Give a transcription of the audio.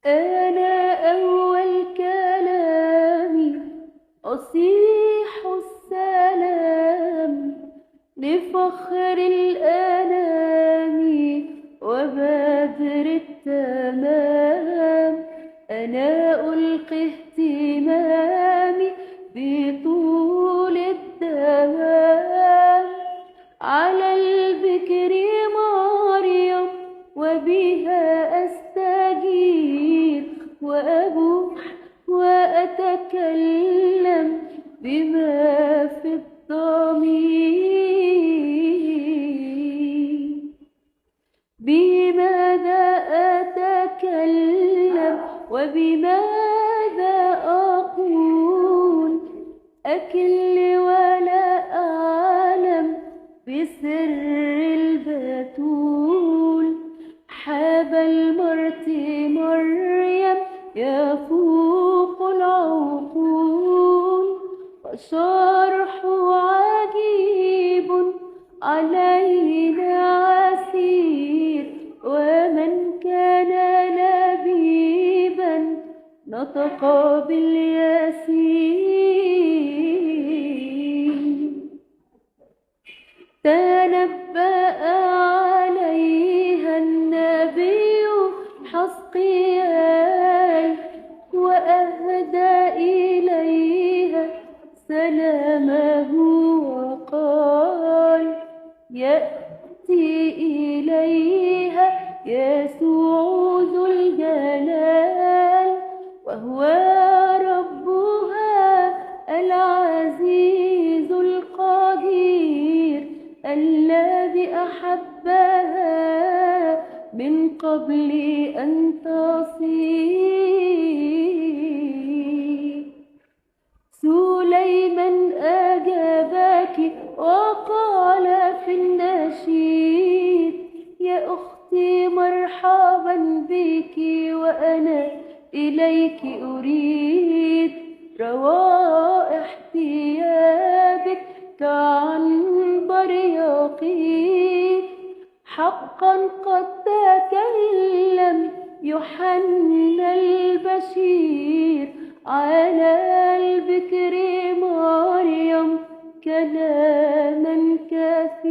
أنا أول كلامي أصيح السلام لفخر الأنام وبدر التمام. أنا ألقي اهتمامي بطول الدوام على البكر مريم، وبها أستجيب وأبوح وأتكلم بما في الضمير. بماذا أتكلم وبماذا أقول؟ أكل ولا أعلم بسر البتول. حاب المرت مريم يفوق العقول، وشرح عجيب علينا عسير. ومن كان لبيبا نطق باليسير. تنبأ عليها النبي حزقيال، وأهدى إليها سلامه وقال: يأتي إليها يسوع ذو الجلال، وهو ربها العزيز القدير الذي أحبها من قبل أن تصير. سليمان أجابك وقال في النشيد: يا أختي مرحبا بك، وأنا إليك أريد روائح ثيابك كعنبر يقيد. حقا قد تكلم يوحنا البشير على البكر مريم كلاما كثيرا.